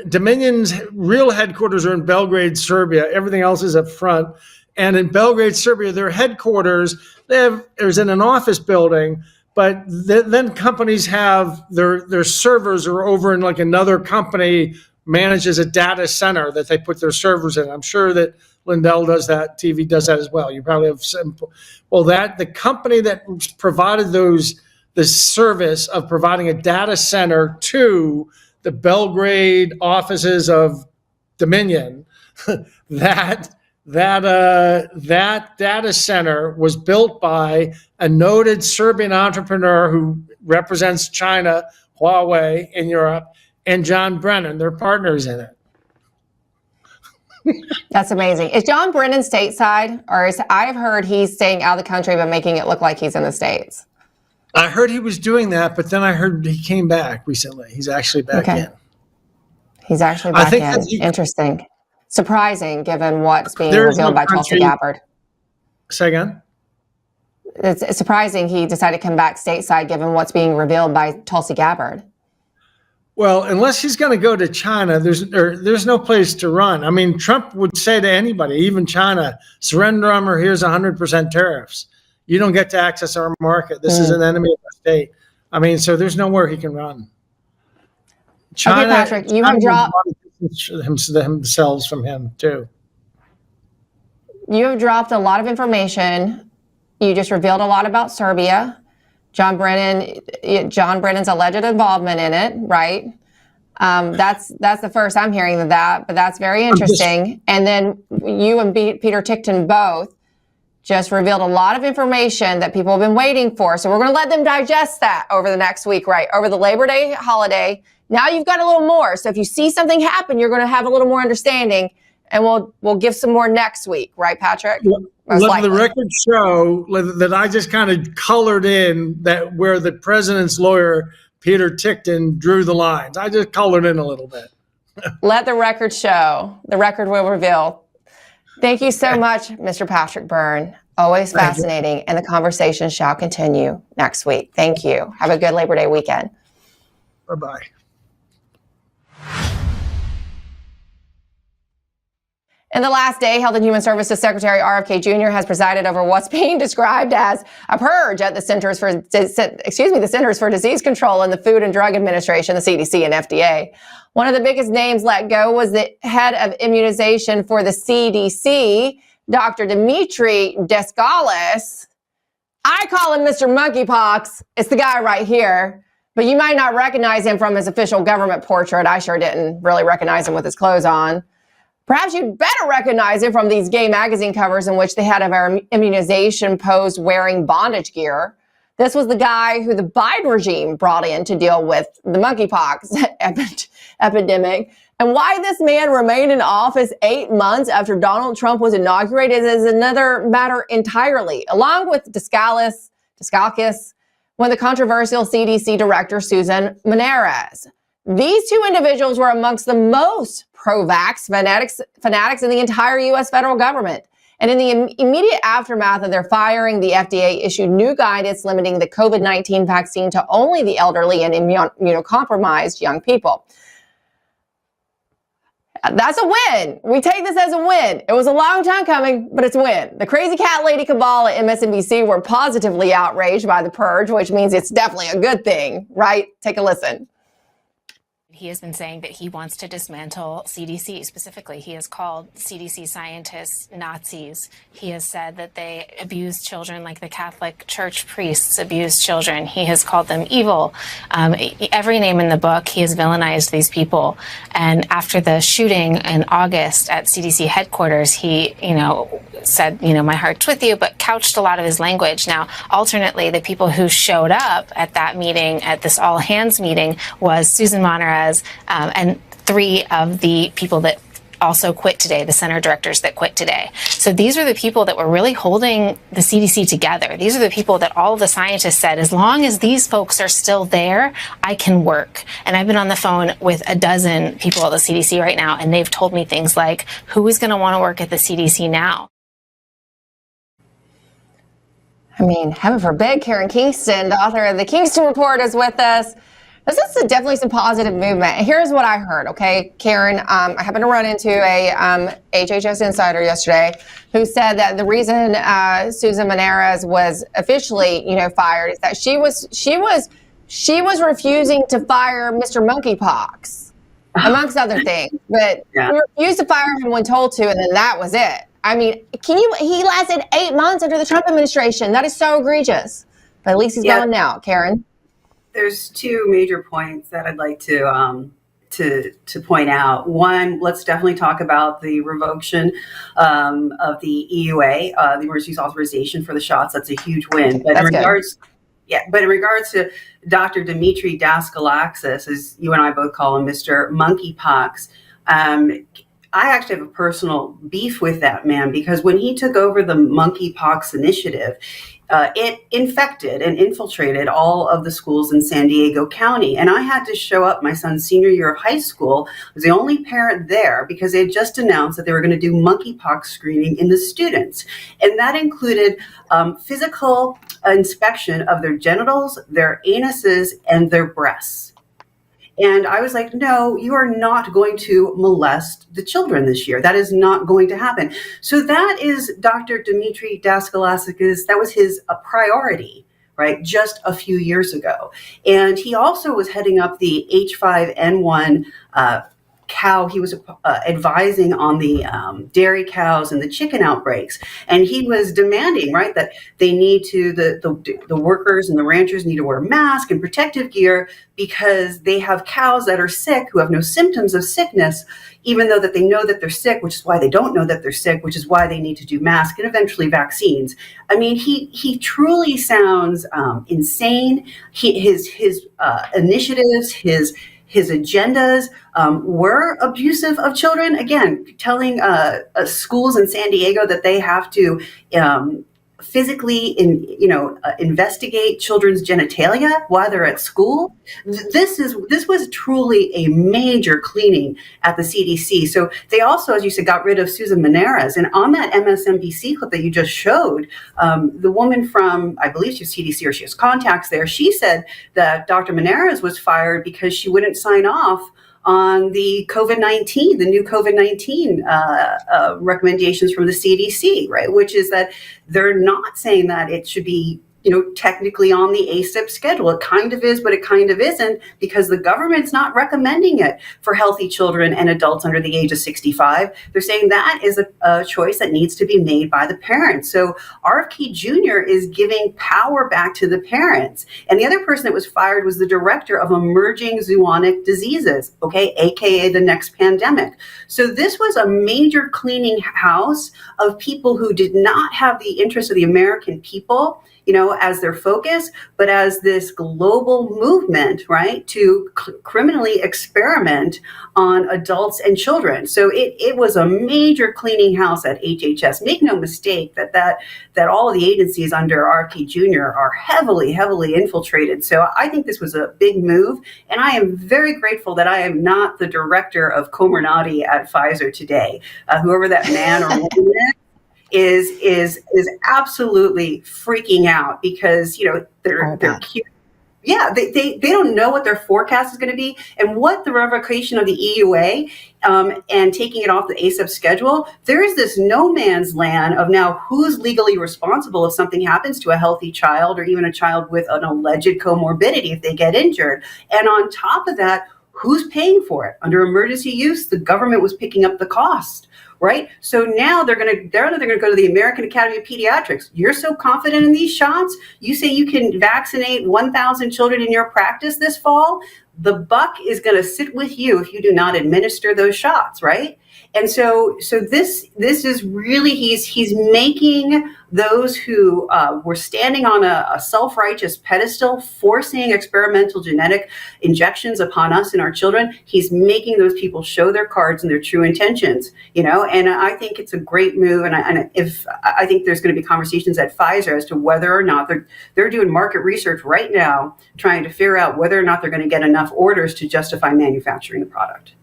Dominion's real headquarters are in Belgrade, Serbia. Everything else is up front. And in Belgrade, Serbia, their headquarters, there's in an office building, but then companies have their servers are over in like another company manages a data center that they put their servers in. I'm sure that Lindell does that, TV does that as well. You probably have the company that provided the service of providing a data center to the Belgrade offices of Dominion, that data center was built by a noted Serbian entrepreneur who represents China, Huawei in Europe, and John Brennan. They're partners in it. That's amazing. Is John Brennan stateside, or I've heard he's staying out of the country but making it look like he's in the States? I heard he was doing that, but then I heard he came back recently. He's actually back in. He's actually back in. Interesting. Surprising, given what's being revealed by Tulsi Gabbard. Say again? It's surprising he decided to come back stateside, given what's being revealed by Tulsi Gabbard. Well, unless he's going to go to China, there's no place to run. I mean, Trump would say to anybody, even China, surrender them or here's 100% tariffs. You don't get to access our market. This is an enemy of our state. I mean, so there's nowhere he can run. China, okay, Patrick, you have dropped themselves from him too. You have dropped a lot of information. You just revealed a lot about Serbia. John Brennan's alleged involvement in it, right? That's the first I'm hearing of that, but that's very interesting. And then you and Peter Tickton both just revealed a lot of information that people have been waiting for. So we're going to let them digest that over the next week, right? Over the Labor Day holiday. Now you've got a little more. So if you see something happen, you're going to have a little more understanding, and we'll give some more next week, right, Patrick? Let the record show that I just kind of colored in that where the president's lawyer, Peter Tickton, drew the lines. I just colored in a little bit. Let the record show. The record will reveal. Thank you so much, Mr. Patrick Byrne. Always fascinating, and the conversation shall continue next week. Thank you. Have a good Labor Day weekend. Bye-bye. In the last day, Health and Human Services Secretary RFK Jr. has presided over what's being described as a purge at the Centers for Disease Control and the Food and Drug Administration, the CDC and FDA. One of the biggest names let go was the head of immunization for the CDC, Dr. Dimitri Descalis. I call him Mr. Monkeypox. It's the guy right here. But you might not recognize him from his official government portrait. I sure didn't really recognize him with his clothes on. Perhaps you'd better recognize him from these gay magazine covers in which the head of our immunization posed wearing bondage gear. This was the guy who the Biden regime brought in to deal with the monkeypox epidemic. And why this man remained in office 8 months after Donald Trump was inaugurated is another matter entirely, along with Descalkis, when the controversial CDC director, Susan Maneras. These two individuals were amongst the most pro-vax fanatics in the entire U.S. federal government. And in the immediate aftermath of their firing, the FDA issued new guidance limiting the COVID-19 vaccine to only the elderly and immunocompromised young people. That's a win. We take this as a win. It was a long time coming, but it's a win. The crazy cat lady cabal at MSNBC were positively outraged by the purge, which means it's definitely a good thing, right? Take a listen. He has been saying that he wants to dismantle CDC. Specifically, he has called CDC scientists Nazis. He has said that they abuse children like the Catholic Church priests abuse children. He has called them evil. Every name in the book, he has villainized these people. And after the shooting in August at CDC headquarters, he, said, my heart's with you, but couched a lot of his language. Now, alternately, the people who showed up at that meeting, at this all hands meeting, was Susan Maneras, and 3 of the people that also quit today, the center directors that quit today. So these are the people that were really holding the CDC together. These are the people that all of the scientists said, as long as these folks are still there, I can work. And I've been on the phone with a dozen people at the CDC right now, and they've told me things like, who is going to want to work at the CDC now? I mean, heaven forbid, Karen Kingston, the author of the Kingston Report, is with us. This is definitely some positive movement. Here's what I heard, okay, Karen. I happened to run into a HHS insider yesterday who said that the reason Susan Maneras was officially, fired is that she was refusing to fire Mr. Monkeypox, amongst other things. But she refused to fire him when told to, and then that was it. I mean, he lasted 8 months under the Trump administration. That is so egregious. But at least he's going now, Karen. There's 2 major points that I'd like to point out. One, let's definitely talk about the revocation of the EUA, the emergency use authorization for the shots. That's a huge win. But in regards to Dr. Dimitri Daskalakis, as you and I both call him, Mr. Monkeypox, I actually have a personal beef with that man, because when he took over the monkeypox initiative, it infected and infiltrated all of the schools in San Diego County. And I had to show up my son's senior year of high school. I was the only parent there because they had just announced that they were going to do monkeypox screening in the students. And that included physical inspection of their genitals, their anuses, and their breasts. And I was like, no, you are not going to molest the children this year. That is not going to happen. So that is Dr. Dimitri Daskalakis. That was his priority, right, just a few years ago. And he also was heading up the H5N1 cow, he was advising on the dairy cows and the chicken outbreaks. And he was demanding, right, that they need to, the workers and the ranchers need to wear masks and protective gear because they have cows that are sick who have no symptoms of sickness, even though that they know that they're sick, which is why they don't know that they're sick, which is why they need to do masks and eventually vaccines. I mean, he truly sounds insane. His initiatives, his agendas were abusive of children. Again, telling schools in San Diego that they have to physically investigate children's genitalia while they're at school. This was truly a major cleaning at the CDC. So they also, as you said, got rid of Susan Menares. And on that MSNBC clip that you just showed, the woman from, I believe she's CDC or she has contacts there, she said that Dr. Menares was fired because she wouldn't sign off on the COVID-19, the new COVID-19 recommendations from the CDC, right? Which is that they're not saying that it should be, technically on the ACIP schedule. It kind of is, but it kind of isn't, because the government's not recommending it for healthy children and adults under the age of 65. They're saying that is a choice that needs to be made by the parents. So RFK Jr. is giving power back to the parents. And the other person that was fired was the director of emerging zoonotic diseases, okay, AKA the next pandemic. So this was a major cleaning house of people who did not have the interests of the American people, as their focus, but as this global movement, right, to criminally experiment on adults and children. So it was a major cleaning house at HHS. Make no mistake that all of the agencies under RFK Jr. are heavily, heavily infiltrated. So I think this was a big move, and I am very grateful that I am not the director of Comirnaty at Pfizer today. Whoever that man or woman is absolutely freaking out because they're cute. Yeah, they don't know what their forecast is going to be, and what the revocation of the EUA and taking it off the ACIP schedule. There is this no man's land of now who's legally responsible if something happens to a healthy child or even a child with an alleged comorbidity if they get injured. And on top of that, who's paying for it? Under emergency use, the government was picking up the cost. Right. So now they're going to go to the American Academy of Pediatrics. You're so confident in these shots. You say you can vaccinate 1,000 children in your practice this fall. The buck is going to sit with you if you do not administer those shots. Right. And so this is really he's making those who were standing on a self-righteous pedestal, forcing experimental genetic injections upon us and our children. He's making those people show their cards and their true intentions, and I think it's a great move. And I think there's going to be conversations at Pfizer as to whether or not they're doing market research right now, trying to figure out whether or not they're going to get enough orders to justify manufacturing the product.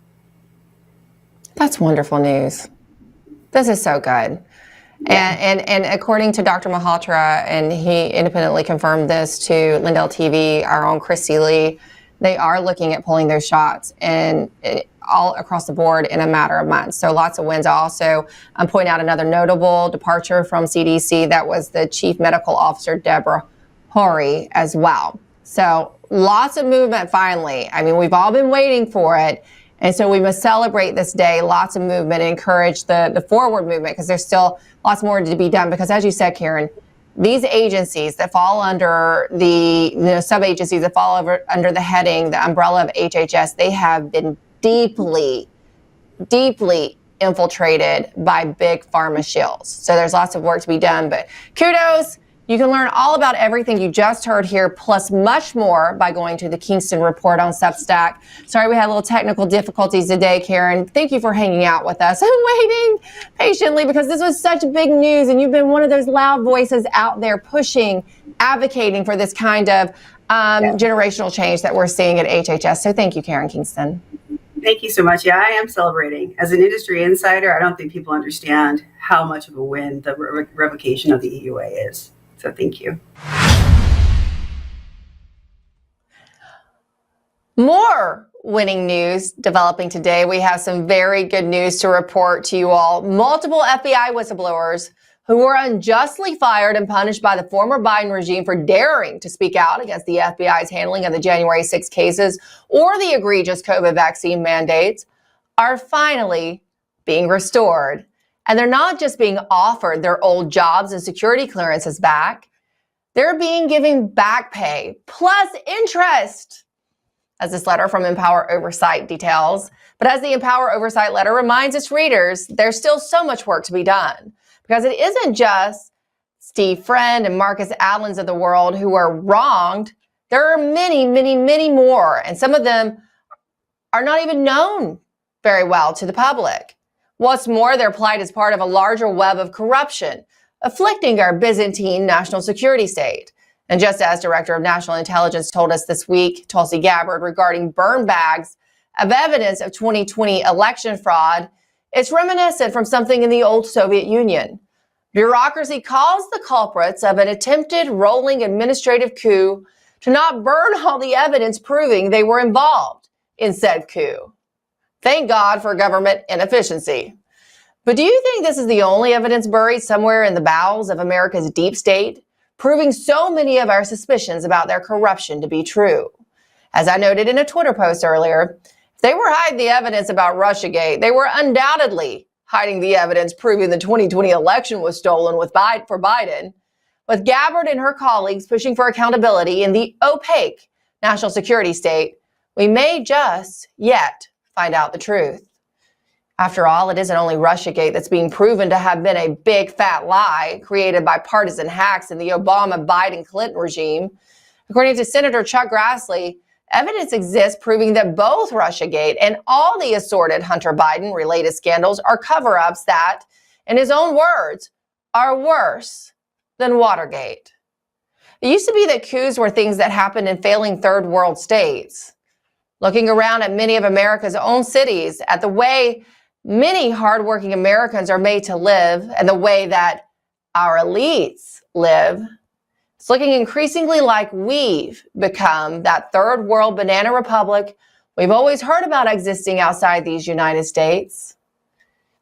That's wonderful news. This is so good. And according to Dr. Malhotra, and he independently confirmed this to Lindell TV, our own Chris Seeley, they are looking at pulling those shots and all across the board in a matter of months. So lots of wins. I'll also point out another notable departure from CDC. That was the Chief Medical Officer, Deborah Horry, as well. So lots of movement finally. I mean, we've all been waiting for it. And so we must celebrate this day, lots of movement, and encourage the forward movement, because there's still lots more to be done. Because as you said, Karen, these agencies that fall under the sub-agencies that fall under the heading, the umbrella of HHS, they have been deeply, deeply infiltrated by big pharma shills. So there's lots of work to be done, but kudos. You can learn all about everything you just heard here, plus much more, by going to the Kingston Report on Substack. Sorry we had a little technical difficulties today, Karen. Thank you for hanging out with us and waiting patiently, because this was such big news, and you've been one of those loud voices out there pushing, advocating for this kind of generational change that we're seeing at HHS. So thank you, Karen Kingston. Thank you so much. Yeah, I am celebrating. As an industry insider, I don't think people understand how much of a win the revocation of the EUA is. So thank you. More winning news developing today. We have some very good news to report to you all. Multiple FBI whistleblowers who were unjustly fired and punished by the former Biden regime for daring to speak out against the FBI's handling of the January 6 cases or the egregious COVID vaccine mandates are finally being restored. And they're not just being offered their old jobs and security clearances back. They're being given back pay plus interest, as this letter from Empower Oversight details. But as the Empower Oversight letter reminds its readers, there's still so much work to be done, because it isn't just Steve Friend and Marcus Allens of the world who are wronged. There are many, many, many more, and some of them are not even known very well to the public. What's more, their plight is part of a larger web of corruption afflicting our Byzantine national security state. And just as Director of National Intelligence told us this week, Tulsi Gabbard, regarding burn bags of evidence of 2020 election fraud, it's reminiscent from something in the old Soviet Union. Bureaucracy calls the culprits of an attempted rolling administrative coup to not burn all the evidence proving they were involved in said coup. Thank God for government inefficiency. But do you think this is the only evidence buried somewhere in the bowels of America's deep state, proving so many of our suspicions about their corruption to be true? As I noted in a Twitter post earlier, if they were hiding the evidence about Russiagate, they were undoubtedly hiding the evidence proving the 2020 election was stolen for Biden. With Gabbard and her colleagues pushing for accountability in the opaque national security state, we may just yet find out the truth. After all, it isn't only Russiagate that's being proven to have been a big fat lie created by partisan hacks in the Obama-Biden-Clinton regime. According to Senator Chuck Grassley, evidence exists proving that both Russiagate and all the assorted Hunter Biden-related scandals are cover-ups that, in his own words, are worse than Watergate. It used to be that coups were things that happened in failing third world states. Looking around at many of America's own cities, at the way many hardworking Americans are made to live and the way that our elites live, it's looking increasingly like we've become that third world banana republic we've always heard about existing outside these United States.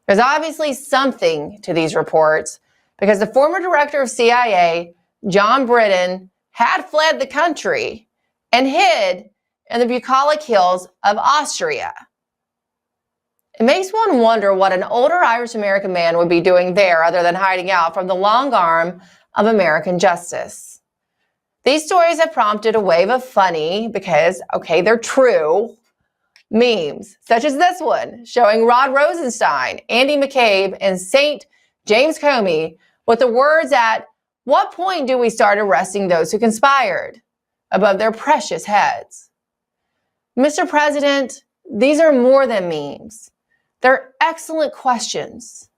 There's obviously something to these reports, because the former director of CIA, John Brennan, had fled the country and hid in the bucolic hills of Austria. It makes one wonder what an older Irish-American man would be doing there other than hiding out from the long arm of American justice. These stories have prompted a wave of funny, because, okay, they're true, memes, such as this one, showing Rod Rosenstein, Andy McCabe, and St. James Comey with the words, "At what point do we start arresting those who conspired?" above their precious heads. Mr. President, these are more than memes. They're excellent questions.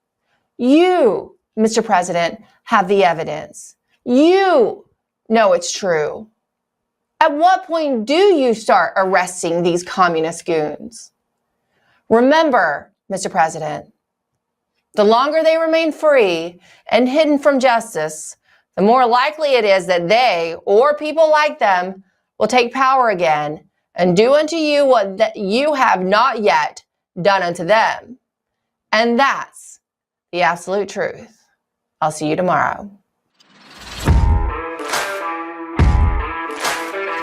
You, Mr. President, have the evidence. You know it's true. At what point do you start arresting these communist goons? Remember, Mr. President, the longer they remain free and hidden from justice, the more likely it is that they, or people like them, will take power again and do unto you what you have not yet done unto them. And that's the absolute truth. I'll see you tomorrow.